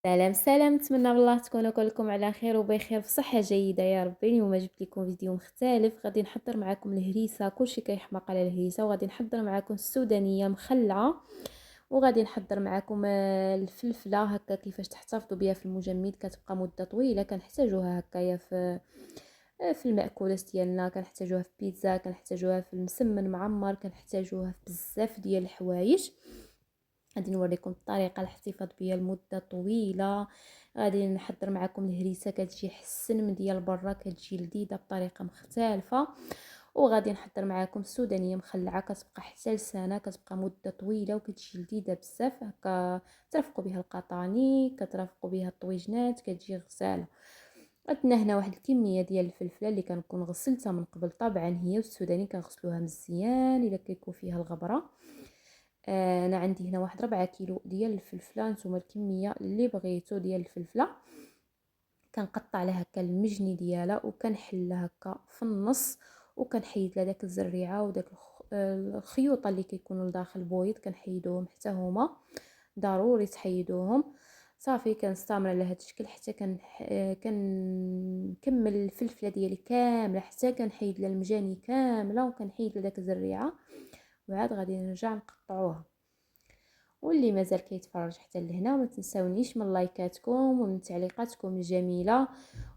سلام سلام، نتمنى بالله تكونوا كلكم على خير وبخير في صحة جيدة يا ربي. اليوم جبت لكم فيديو مختلف، غادي نحضر معكم الهريسة. كلشي كيحماق على الهريسة، وغادي نحضر معكم السودانية مخلعة، وغادي نحضر معكم الفلفلة هكا كيفاش تحتفظوا بها في المجمد كتبقى مدة طويلة. كنحتاجوها هكايا في المأكولات ديالنا، كنحتاجوها في بيتزا، كنحتاجوها في المسمن معمر، كنحتاجوها في بزاف ديال الحوايج. غادي نوريكم الطريقه الاحتفاظ بها لمده طويله. غادي نحضر معكم الهريسه، كتجي حسن من ديال برا، كتجي لذيذه بطريقه مختلفه. وغادي نحضر معكم السودانيه مخلعه، كتبقى حتى لسنه، كتبقى مده طويله وكتجي لذيذه بزاف هكا. ترافقوا بها القطاني، كترافقوا بها الطويجنات، كتجي غزاله. عندنا هنا واحد الكميه ديال الفلفله اللي كنكون غسلتها من قبل. طبعا هي والسوداني كنغسلوها مزيان الا كيكون فيها الغبره. انا عندي هنا واحد 4 كيلو ديال الفلفله. نتوما الكميه اللي بغيتو ديال الفلفله. كنقطع لها هكا المجني ديالها وكنحلها هكا في النص، وكنحيد لها داك الزريعه وداك الخيوطه اللي كيكونوا لداخل البويض، كنحيدوهم حتى هما ضروري تحيدوهم. صافي كنستمر على هذا الشكل حتى كنكمل الفلفله ديالي كامله، حتى كنحيد لها المجاني كامله وكنحيد لها داك الزريعه، وعاد غادي نرجع نقطعوها. واللي مازال كيتفرج حتى لهنا ما تنساونيش من لايكاتكم ومن تعليقاتكم الجميله.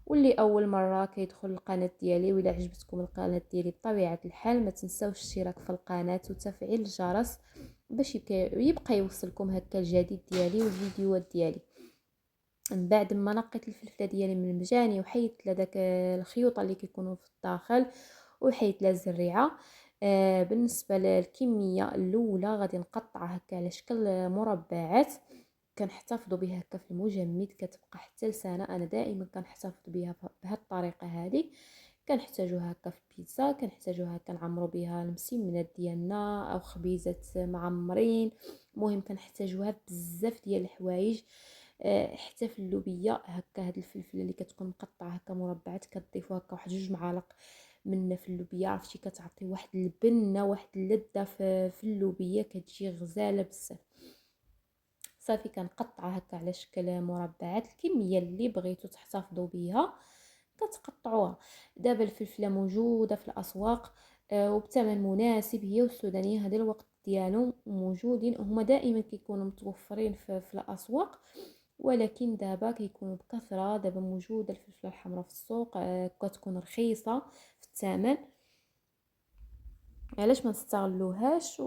واللي اول مره كيدخل القناه ديالي، وإلا عجبتكم القناه ديالي بطبيعه الحال ما تنساوش الاشتراك في القناه وتفعيل الجرس باش يبقى يوصلكم هكا الجديد ديالي والفيديوهات ديالي. من بعد ما نقيت الفلفله ديالي من المجاني وحيدت لها داك الخيوط اللي كيكونوا في الداخل وحيدت لها الزريعه، بالنسبه للكميه الاولى غادي نقطعها هكا على شكل مربعات. كنحتفظوا بها هكا في المجمد، كتبقى حتى لسنه. انا دائما كنحتفظ بها بهذه الطريقه هذه. كنحتاجوها هكا في البيتزا، كنحتاجوها كنعمروا بها المسمنات ديالنا او خبيزات معمرين. المهم كنحتاجوها بزاف ديال الحوايج. حتى في اللوبيه هكا، هاد الفلفله اللي كتكون مقطعه هكا مربعات كتضيفوا هكا واحد 2 معالق من في اللوبيه. عرفتي كتعطي واحد البنه واحد اللذه في اللوبيه، كتجي غزاله بزاف. صافي كنقطعها هكا على شكل مربعات. الكميه اللي بغيتو تحتفظوا بها كتقطعوها. دابا الفلفله موجوده في الاسواق وبثمن مناسب، هي والسودانيه هذا الوقت ديالهم موجودين. هما دائما كيكونوا متوفرين في الاسواق، ولكن دابا كيكونوا بكثره. دابا موجوده الفلفله الحمراء في السوق، كتكون رخيصه في الثمن. علاش ما نستغلوهاش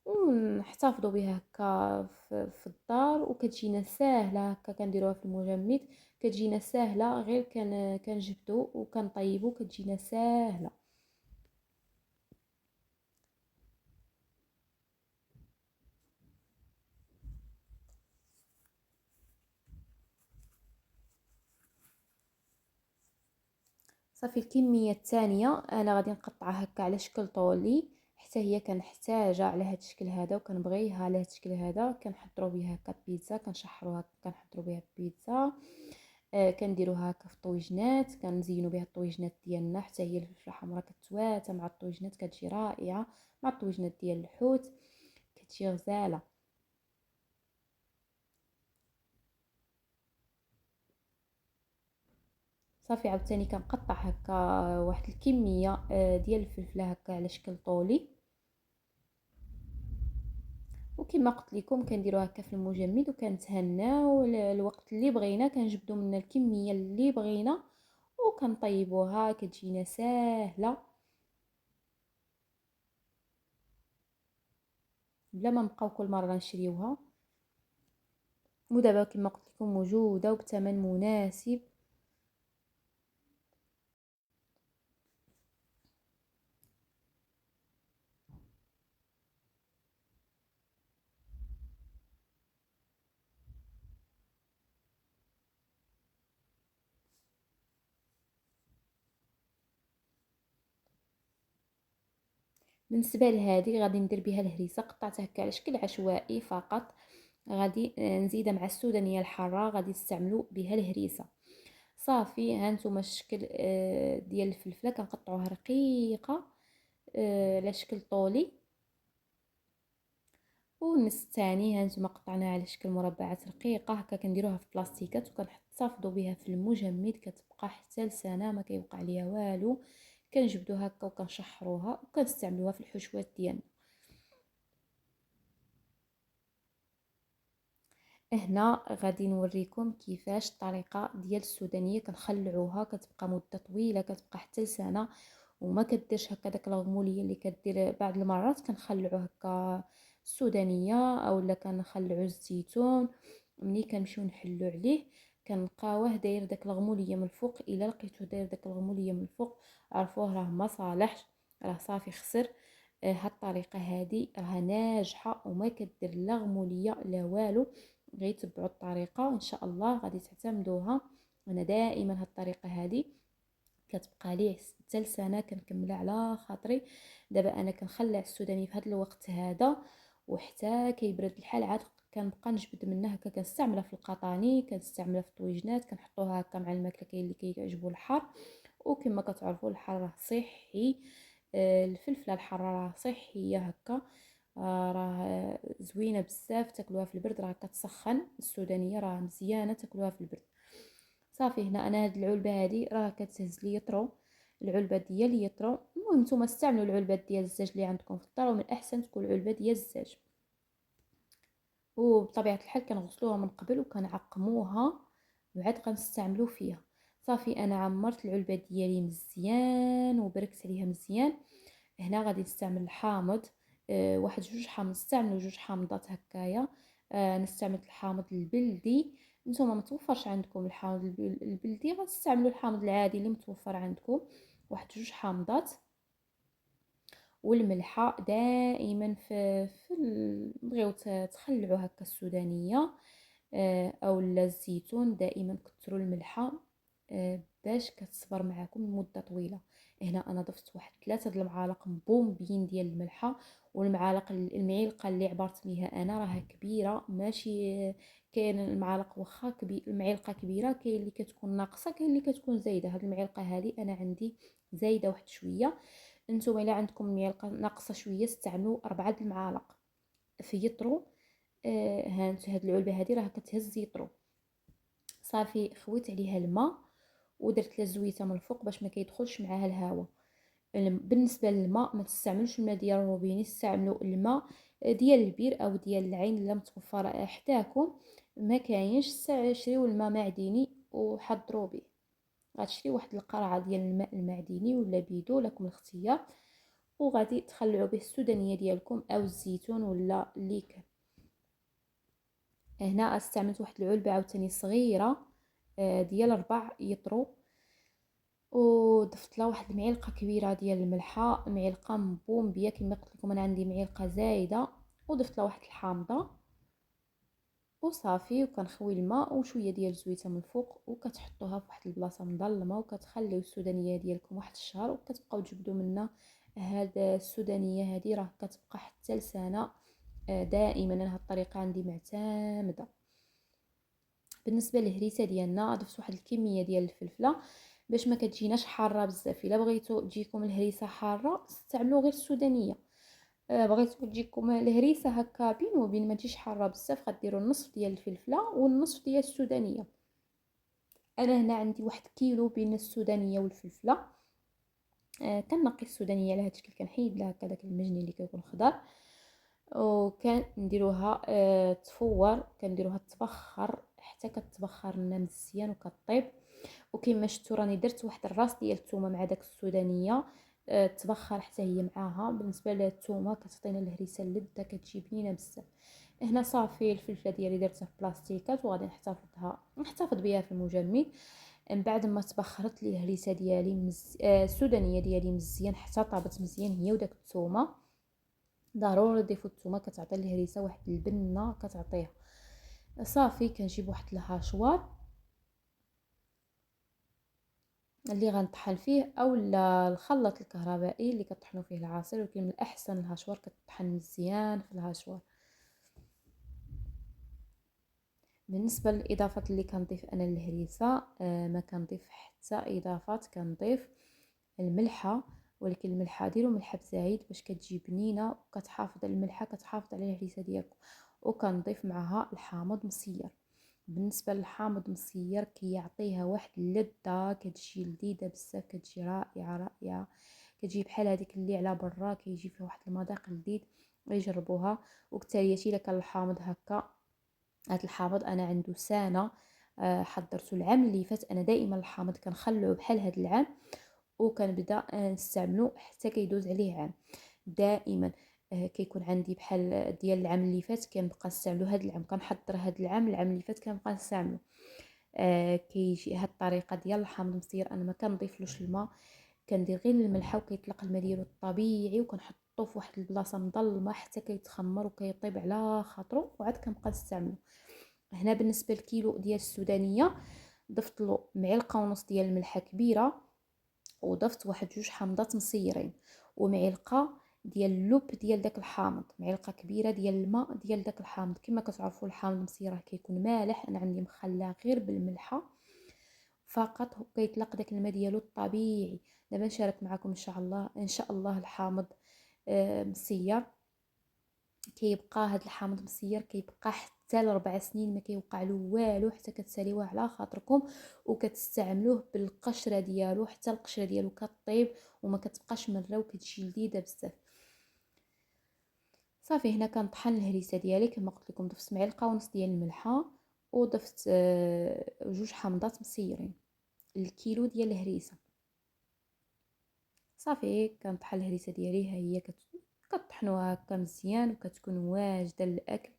ونحتفظوا بها هكا في الدار، وكتجينا ساهله هكا. كنديروها في المجمد، كتجينا ساهله، غير كنجبدو وكنطيبو كتجينا ساهله. صافي الكميه الثانيه انا غادي نقطعها هكا على شكل طولي، حتى هي كنحتاجها على هذا الشكل هذا وكنبغيها على هذا الشكل هذا. كنحضروا بها هكا بيتزا، كنشحروها كنحضروا بها بيتزا. كنديروها هكا في الطويجنات، كنزينوا بها الطويجنات ديالنا. حتى هي الفلفله الحمراء كتواتى مع الطويجنات، كتجي رائعه مع الطويجنات ديال الحوت، كتجي غزاله. صافي عاوتاني كنقطع هكا واحد الكميه ديال الفلفله هكا على شكل طولي. وكما قلت لكم كنديروا هكا في المجمد وكنتهناو الوقت اللي بغينا، كنجبدوا من الكميه اللي بغينا وكنطيبوها، كتجينا ساهله بلا ما نبقاو كل مره نشريوها. ودابا كما قلت لكم موجوده وبثمن مناسب. بالنسبه لهذه غادي ندير بها الهريسه، قطعتها هكا على شكل عشوائي فقط. غادي نزيدها مع السودانيه الحاره، غادي نستعملوا بها الهريسه. صافي ها نتوما الشكل ديال الفلفله كنقطعوها رقيقه على شكل طولي. والنص الثاني هانتوما قطعناه على شكل مربعات رقيقه هكا، كنديروها في بلاستيكات وكنحتفظوا بها في المجمد، كتبقى حتى لسنه ما كيوقع ليها والو. كنجبدوها هكا وكنشحروها وكنستعملوها في الحشوات ديالنا. هنا غادي نوريكم كيفاش الطريقه ديال السودانيه كنخلعوها، كتبقى مده طويله، كتبقى حتى لسنه وما كديرش هكا داك الغموليه اللي كدير بعض المرات. كنخلعوا هكا السودانيه اولا كنخلعوا الزيتون. ملي كنمشيو نحلو عليه كنلقاوه داير داك الغموليه من الفوق. الا لقيتو داير داك الغموليه من الفوق عرفوه راه ما صالحش، راه صافي خسر. هاد الطريقه هادي راه ناجحه وما كدير لا غموليه لا والو. غير تبعوا الطريقه وان شاء الله غادي تعتمدوها. انا دائما هاد الطريقه هادي كتبقى لي حتى لسنه كنكملها على خاطري. دابا انا كنخلع السوداني في هذا الوقت هذا وحتى كيبرد الحال عاد كنبقى نجبد منه هكا. كنستعملها في القطاني، كنستعملها في الطويجنات، كنحطوها هكا مع الماكله كاين اللي كيعجبو الحار. وكما كتعرفوا الحار راه صحي. الفلفله الحاره راه صحيه هكا. راه زوينه بزاف تاكلوها في البرد، راه كتسخن. السودانيه راه مزيانه تاكلوها في البرد. صافي هنا انا هاد العلبه هادي راه كتهز لي يطرو. العلبه ديال يطرو. المهم نتوما استعملوا العلبات ديال الزاج اللي عندكم في الدار، ومن الاحسن تكون العلبه ديال الزاج. وبطبيعه الحال كنغسلوها من قبل وكنعقموها وعاد غنستعملوا فيها. صافي انا عمرت العلبه ديالي مزيان وبركت عليها مزيان. هنا غادي نستعمل الحامض. واحد جوج حامض، نستعملوا جوج حامضات هكايا. نستعمل الحامض البلدي. نتوما متوفرش عندكم الحامض البلدي غتستعملوا الحامض العادي اللي متوفر عندكم. واحد جوج حامضات. والملحه دائما بغيو تخلعوا هكا السودانيه او الزيتون دائما كثروا الملحه باش كتصبر معكم لمده طويله. هنا انا ضفت واحد 3 المعالق مبومبين ديال الملحه. والمعالق المعلقه اللي عبرت بها انا راه كبيره ماشي. كاين المعالق واخا المعلقه كبيره، كاين اللي كتكون ناقصه، كاين اللي كتكون زايده. هاد المعلقه هذه انا عندي زايده واحد شويه. نتوما الا عندكم المعلقه ناقصه شويه استعملوا 4 المعالق في يطرو. هاد العلبه هذه راه كتهز يطرو. صافي خويت عليها الماء ودرت لها زويته من الفوق باش ما كيدخلش معاها الهواء. بالنسبه للماء ما تستعملوش الماء ديال الروبيني، استعملوا الماء ديال البير او ديال العين اللي متوفره حداكم. ما كاينش شريو الماء معدني وحضروا به. غتشري واحد القرعه ديال الماء المعدني ولا بيدو لكم الاختيار، وغادي تخلعوا به السودانيه ديالكم او الزيتون ولا اللي كان. هنا استعملت واحد العلبه عاوتاني صغيره ديال 4 يطرو. وضفت لها واحد المعلقه كبيره ديال الملحه، معلقه مبومبيه كما قلت لكم انا عندي معلقه زايده. وضفت لها واحد الحامضه وصافي. وكنخوي الماء وشويه ديال الزويته من الفوق وكتحطوها في واحد البلاصه مظلمه وكتخليو السودانيه ديالكم واحد الشهر وكتبقاو تجبدوا منها. هاد السودانيه هذه راه كتبقى حتى لسنه. دائما انا هاد الطريقه عندي معتمده. بالنسبه للهريسه ديالنا ضفت واحد الكميه ديال الفلفله باش ما كتجيناش حاره بزاف. الا بغيتو تجيكم الهريسه حاره استعملوا غير السودانيه. بغيتو تجيكم الهريسه هكا بين وبين ما تجيش حاره بزاف غديروا النصف ديال الفلفله والنصف ديال السودانيه. انا هنا عندي واحد كيلو بين السودانيه والفلفله. كنقي السودانيه على هذا الشكل، كنحيد لها هكا داك المجني اللي كيكون خضر. وكنديروها تفور، كنديروها تبخر حتى كتبخر لنا مزيان وكطيب. وكما شفتوا راني درت واحد الراس ديال الثومه مع داك السودانيه تبخر حتى هي معاها. بالنسبه للثومه كتعطينا الهريسه اللذه كتجي بنينه بزاف. هنا صافي الفلفله ديالي درتها في بلاستيكات وغادي نحتفظ بها في المجمد. من بعد ما تبخرت لي الهريسه ديالي السودانيه ديالي مزيان حتى طابت مزيان هي وداك الثومه. ضروري تضيفوا الثومه كتعطي الهريسه واحد البنه كتعطيها. صافي كنجيب واحد الهاشوار اللي غنطحن فيه اولا الخلاط الكهربائي اللي كطحنوا فيه العصير، ولكن من الاحسن الهاشوار كتطحن مزيان في الهاشوار. بالنسبه للاضافات اللي كنضيف انا للهريسه ما كنضيف حتى اضافات. كنضيف الملحه ولكن الملحه ديروا ملحه بزايد باش كتجي بنينه وكتحافظ على الملحه، كتحافظ على الهريسه ديالكم. وكنضيف معها الحامض مصير. بالنسبه للحامض مصير كيعطيها واحد اللذه، كتجي لذيذه بزاف، كتجي رائعه رائعه، كتجي بحال هذيك اللي على برا، كيجي فيها واحد المذاق لذيذ. يجربوها. وكتاليتي الا كان الحامض هكا، هاد الحامض انا عنده سنه حضرته العام اللي فات. انا دائما الحامض كنخلعه بحال هاد العام وكنبدا نستعملو حتى كيدوز عليه عام دائما. كيكون عندي بحال ديال العام اللي فات كنبقى نستعملو هاد العام، كنحضر هاد العام اللي فات كنبقى نستعملو. كيجي هاد الطريقه ديال الحامض المصير، انا ما كنضيفلوش الماء، كندير غير الملحه وكيطلق الماء ديالو الطبيعي، وكنحطو في واحد البلاصه مظلمه حتى كيتخمر وكيطيب على خاطرو، وعاد كنبقى نستعملو. هنا بالنسبه للكيلو ديال السودانيه ضفت له معلقه ونص ديال الملحه كبيره، وضفت واحد 2 حامضات مصيرين، ومعلقه ديال اللب ديال داك الحامض، معلقه كبيره ديال الماء ديال داك الحامض. كما كتعرفوا الحامض المصير كيكون مالح، انا عندي مخلاه غير بالملحه فقط، كيطلق داك الماء ديالو الطبيعي. دابا نشارك معكم ان شاء الله الحامض مسير. كيبقى هاد الحامض مسير كيبقى حتى ل4 سنين، ما كيوقع له والو، حتى كتساليوه على خاطركم وكتستعملوه بالقشره ديالو حتى القشره ديالو كطيب وما كتبقاش مره وكتجي لذيذه بزاف. صافي هنا كنطحن الهريسه ديالي كما قلت لكم، ضفت معلقه ونص ديال الملحه، وضفت 2 حامضات مسيرين الكيلو ديال الهريسه. صافي كنطحن الهريسه ديالي، ها هي كطحنوها هكا مزيان وكتكون واجده للاكل.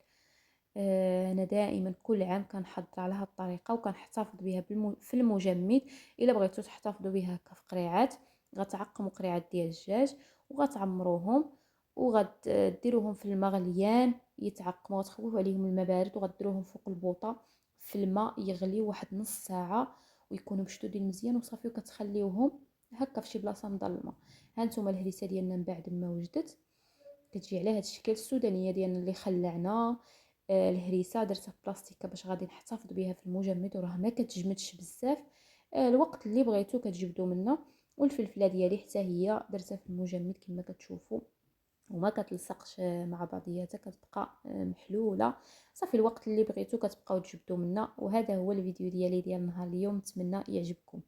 انا دائما كل عام كنحضر على هذه الطريقه وكنحتفظ بها في المجمد. الا بغيتوا تحتفظوا بها هكا في قريعات، غتعقموا قريعات ديال الدجاج وغتعمروهم وغديروهم في الماء غليان يتعقموا، وتخففوا عليهم الماء بارد وغديروهم فوق البوطه في الماء يغلي واحد نص ساعه ويكونوا مشدودين مزيان، وصافي وكتخليوهم هكا في شي بلاصه مظلمه. هانتوما الهريسه ديالنا من بعد ما وجدت كتجي على هذا الشكل. السودانيه ديالنا اللي خلعنا الهريسه درتها في بلاستيكه باش غادي نحتفظ بها في المجمد وراه ما كتجمدش بزاف. الوقت اللي بغيتو كتجبدوا منه. والفلفله ديالي حتى هي درتها في المجمد كما كتشوفوا وما كتلصقش مع بعضياتها، كتبقى محلوله. صافي الوقت اللي بغيتو كتبقاو تجبدوا منه. وهذا هو الفيديو ديالي ديال نهار اليوم، نتمنى يعجبكم.